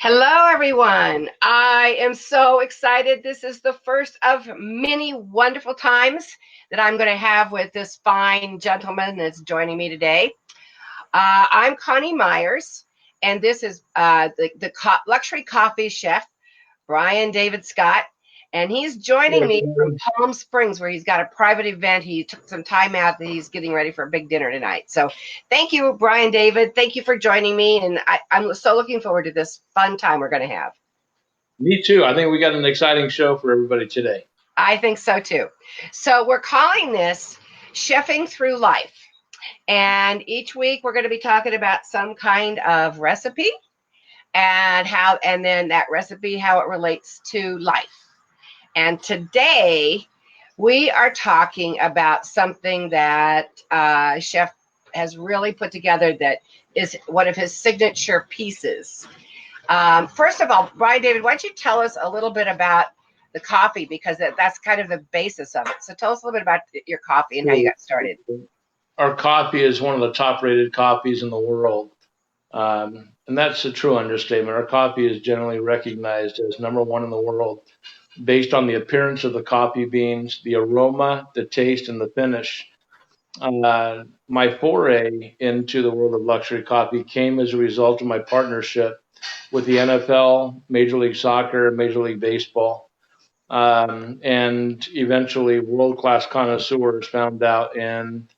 Hello, everyone. I am so excited. This is the first of many wonderful times that I'm going to have with this fine gentleman that's joining me today. I'm Connie Myers, and this is the luxury coffee chef, Brian David Scott. And he's joining me from Palm Springs, where he's got a private event. He took some time out that he's getting ready for a big dinner tonight. So thank you, Brian David. Thank you for joining me. And I'm so looking forward to this fun time we're going to have. Me too. I think we got an exciting show for everybody today. I think so too. So we're calling this Chefing Through Life. And each week we're going to be talking about some kind of recipe and then that recipe, how it relates to life. And today we are talking about something that Chef has really put together that is one of his signature pieces. First of all, Brian David, why don't you tell us a little bit about the coffee, because that's kind of the basis of it. So tell us a little bit about your coffee and how you got started. Our coffee is one of the top-rated coffees in the world. And that's a true understatement. Our coffee is generally recognized as #1 in the world based on the appearance of the coffee beans, the aroma, the taste, and the finish. My foray into the world of luxury coffee came as a result of my partnership with the NFL, Major League Soccer, Major League Baseball. And eventually world-class connoisseurs found out, and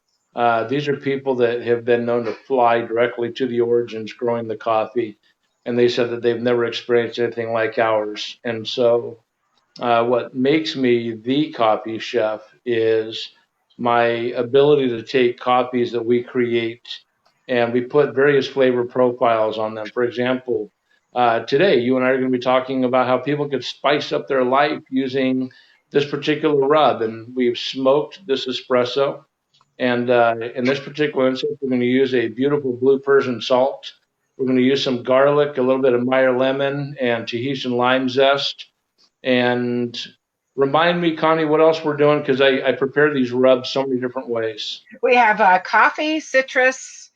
these are people that have been known to fly directly to the origins growing the coffee, and they said that they've never experienced anything like ours. And so what makes me the coffee chef is my ability to take coffees that we create and we put various flavor profiles on them. For example, today, you and I are going to be talking about how people could spice up their life using this particular rub. And we've smoked this espresso. And in this particular instance, we're going to use a beautiful blue Persian salt. We're going to use some garlic, a little bit of Meyer lemon, and Tahitian lime zest. And remind me, Connie, what else we're doing, because I prepare these rubs so many different ways. We have coffee, citrus,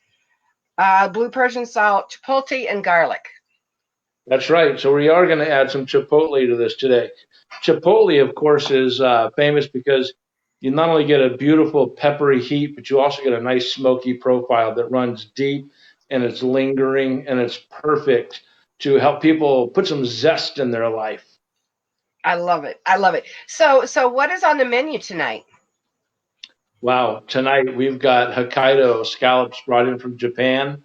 blue Persian salt, chipotle, and garlic. That's right. So we are going to add some chipotle to this today. Chipotle, of course, is famous because you not only get a beautiful peppery heat, but you also get a nice smoky profile that runs deep and it's lingering and it's perfect to help people put some zest in their life. I love it. I love it. So what is on the menu tonight? Wow. Tonight we've got Hokkaido scallops brought in from Japan.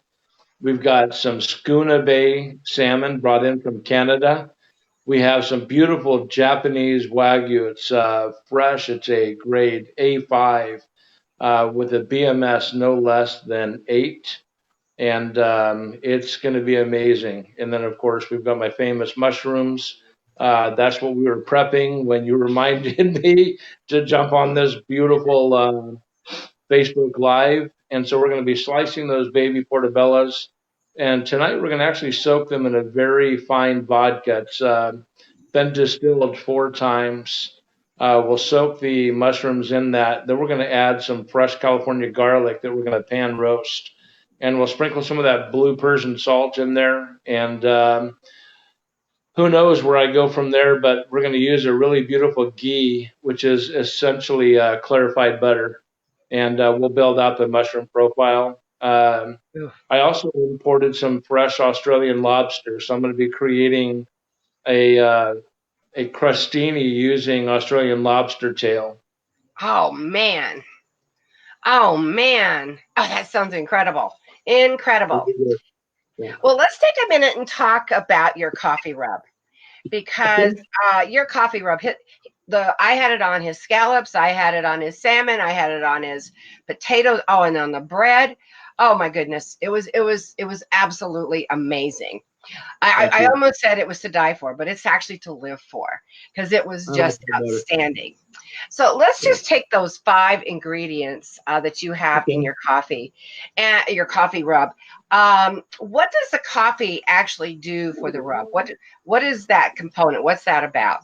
We've got some Skuna Bay salmon brought in from Canada. We have some beautiful Japanese Wagyu. It's fresh. It's a grade A5 with a BMS no less than 8. And it's going to be amazing. And then, of course, we've got my famous mushrooms. That's what we were prepping when you reminded me to jump on this beautiful Facebook Live. And so we're going to be slicing those baby portobellos. And tonight we're going to actually soak them in a very fine vodka. It's been distilled 4 times. We'll soak the mushrooms in that. Then we're going to add some fresh California garlic that we're going to pan roast. And we'll sprinkle some of that blue Persian salt in there. And who knows where I go from there, but we're going to use a really beautiful ghee, which is essentially clarified butter. And we'll build out the mushroom profile. I also imported some fresh Australian lobster, so I'm going to be creating a crostini using Australian lobster tail. Oh man! Oh man! Oh, that sounds incredible! Incredible. Yeah. Well, let's take a minute and talk about your coffee rub, because your coffee rub I had it on his scallops, I had it on his salmon, I had it on his potatoes. Oh, and on the bread. Oh my goodness, it was absolutely amazing. I almost said it was to die for, but it's actually to live for, because it was just outstanding. So let's just take those 5 ingredients that you have in your coffee and your coffee rub. What does the coffee actually do for the rub? What is that component? What's that about?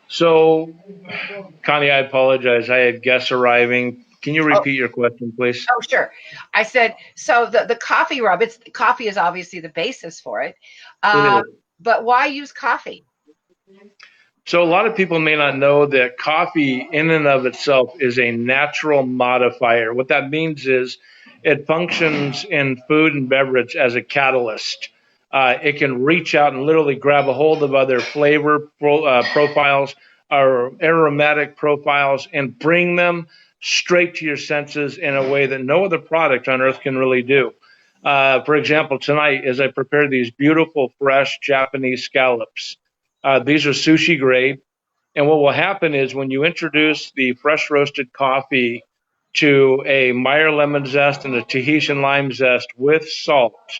So, Connie, I apologize. I had guests arriving. Can you repeat your question, please? Oh, sure. I said, so the coffee rub, coffee is obviously the basis for it. But why use coffee? So a lot of people may not know that coffee in and of itself is a natural modifier. What that means is it functions in food and beverage as a catalyst. It can reach out and literally grab a hold of other flavor profiles or aromatic profiles and bring them straight to your senses in a way that no other product on earth can really do. For example, tonight, as I prepare these beautiful, fresh Japanese scallops, these are sushi grade. And what will happen is when you introduce the fresh roasted coffee to a Meyer lemon zest and a Tahitian lime zest with salt,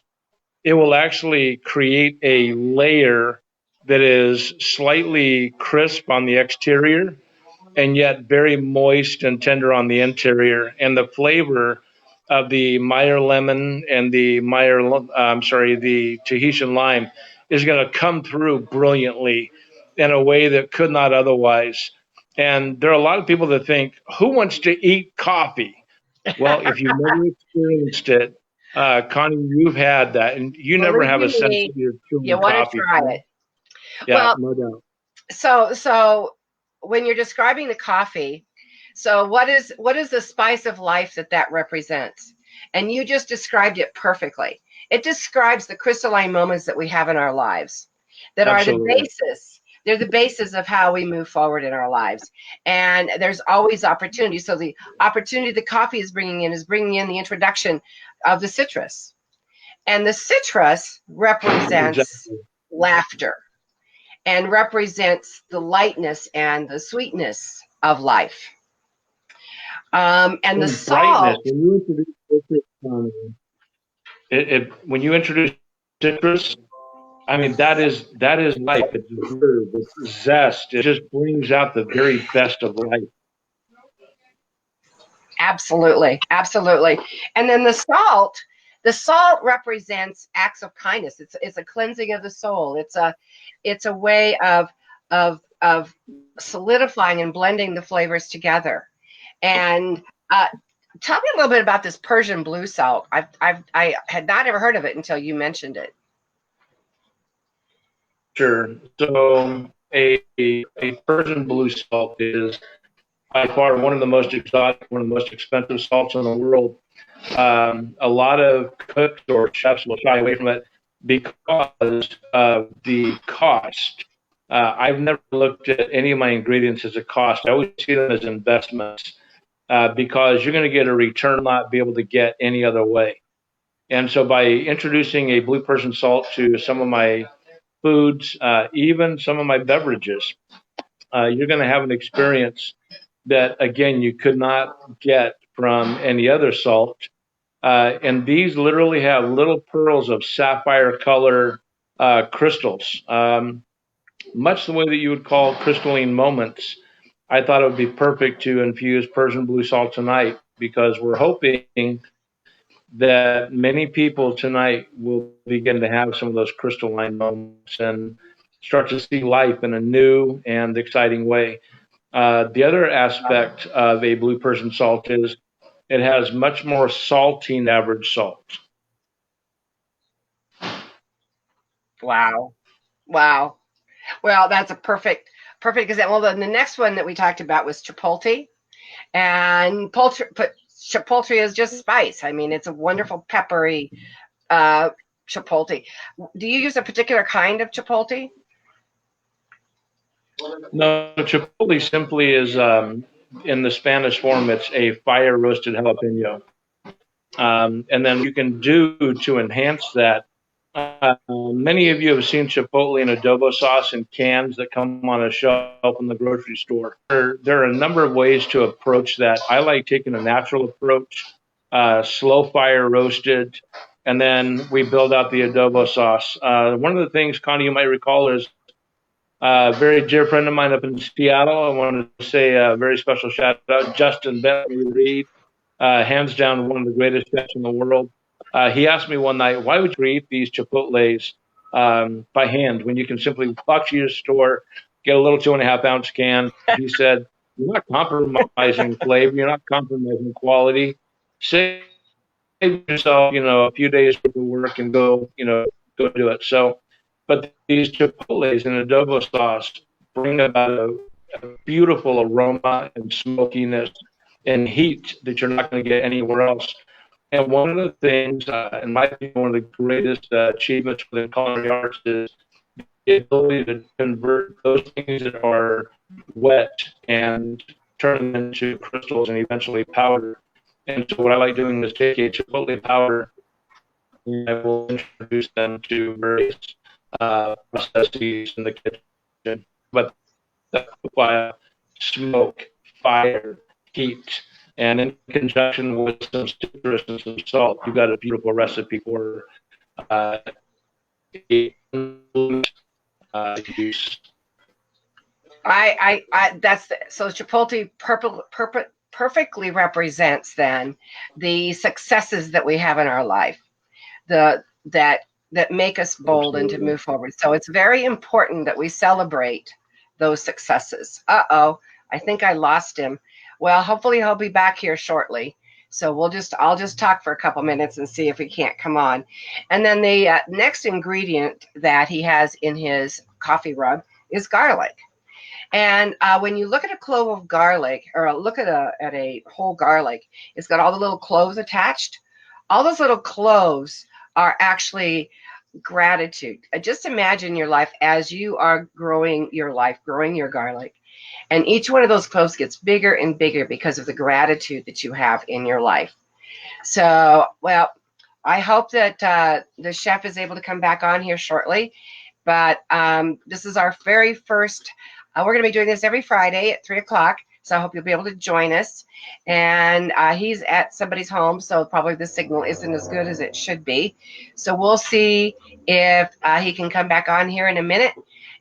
it will actually create a layer that is slightly crisp on the exterior and yet very moist and tender on the interior. And the flavor of the Meyer lemon and the the Tahitian lime is going to come through brilliantly in a way that could not otherwise. And there are a lot of people that think, who wants to eat coffee? Well, if you've never experienced it, Connie, you've had that, and you never have a sense that you're chewing coffee. You want to try it. Yeah, well, no doubt. So when you're describing the coffee, so what is the spice of life that represents? And you just described it perfectly. It describes the crystalline moments that we have in our lives that Absolutely. Are the basis. They're the basis of how we move forward in our lives. And there's always opportunity. So the opportunity the coffee is bringing in the introduction of the citrus. And the citrus represents laughter and represents the lightness and the sweetness of life. And the salt. When you introduce citrus, I mean, that is life. It's verb, it's zest. It just brings out the very best of life. Absolutely. And then the salt represents acts of kindness. It's a cleansing of the soul. It's a way of solidifying and blending the flavors together. And tell me a little bit about this Persian blue salt. I had not ever heard of it until you mentioned it. Sure. So a Persian blue salt is by far one of the most exotic, one of the most expensive salts in the world. A lot of cooks or chefs will shy away from it because of the cost. I've never looked at any of my ingredients as a cost. I always see them as investments because you're going to get a return not be able to get any other way. And so by introducing a blue Persian salt to some of my foods, even some of my beverages, you're going to have an experience that, again, you could not get from any other salt. And these literally have little pearls of sapphire color crystals, much the way that you would call crystalline moments. I thought it would be perfect to infuse Persian blue salt tonight because we're hoping that many people tonight will begin to have some of those crystalline moments and start to see life in a new and exciting way. The other aspect of a blue Persian salt is it has much more salty than average salt. Wow. Well, that's a perfect example. Well, then the next one that we talked about was chipotle, and chipotle is just spice. I mean, it's a wonderful peppery chipotle. Do you use a particular kind of chipotle? No, chipotle simply is, in the Spanish form, it's a fire roasted jalapeno. And then you can do to enhance that. Many of you have seen chipotle and adobo sauce in cans that come on a shelf in the grocery store. There are a number of ways to approach that. I like taking a natural approach, slow fire roasted, and then we build out the adobo sauce. One of the things, Connie, you might recall is a very dear friend of mine up in Seattle. I want to say a very special shout out, Justin Bentley Reed, hands down one of the greatest chefs in the world. He asked me one night, why would you eat these chipotles by hand when you can simply walk to your store, get a little 2.5 ounce can? He said, You're not compromising flavor. You're not compromising quality. Save yourself, a few days worth of work and go do it. So, but these chipotles and adobo sauce bring about a beautiful aroma and smokiness and heat that you're not going to get anywhere else. And one of the things, in my opinion, one of the greatest achievements within culinary arts is the ability to convert those things that are wet and turn them into crystals and eventually powder. And so what I like doing is take a chipotle powder and I will introduce them to various processes in the kitchen. But by smoke, fire, heat, and in conjunction with some citrus and some salt, you've got a beautiful recipe for use. So Chipotle perfectly represents then the successes that we have in our life, that make us bold and to move forward. So it's very important that we celebrate those successes. I think I lost him. Well, hopefully he'll be back here shortly. So I'll just talk for a couple minutes and see if he can't come on. And then the next ingredient that he has in his coffee rub is garlic. And when you look at a clove of garlic, or look at a whole garlic, it's got all the little cloves attached. All those little cloves are actually gratitude. Just imagine your life as you are growing your life, growing your garlic. And each one of those cloves gets bigger and bigger because of the gratitude that you have in your life. So, well, I hope that the chef is able to come back on here shortly. But this is our very first, we're going to be doing this every Friday at 3 o'clock. So I hope you'll be able to join us. And he's at somebody's home, so probably the signal isn't as good as it should be. So we'll see if he can come back on here in a minute.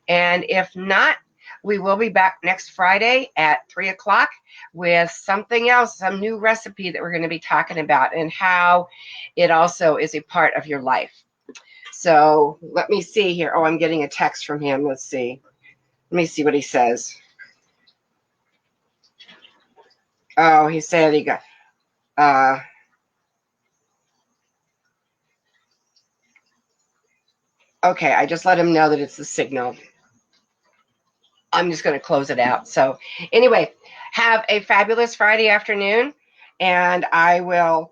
And if not, we will be back next Friday at 3 o'clock with something else, some new recipe that we're going to be talking about and how it also is a part of your life. So let me see here. Oh, I'm getting a text from him. Let's see. Let me see what he says. Oh, he said he got, okay, I just let him know that it's the signal. I'm just going to close it out. So anyway, have a fabulous Friday afternoon, and I will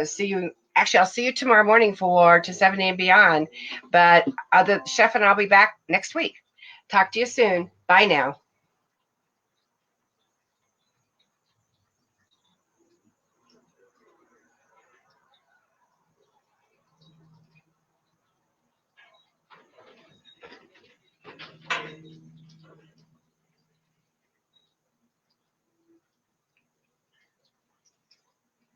see you. Actually, I'll see you tomorrow morning to 7 and beyond. But the chef and I'll be back next week. Talk to you soon. Bye now.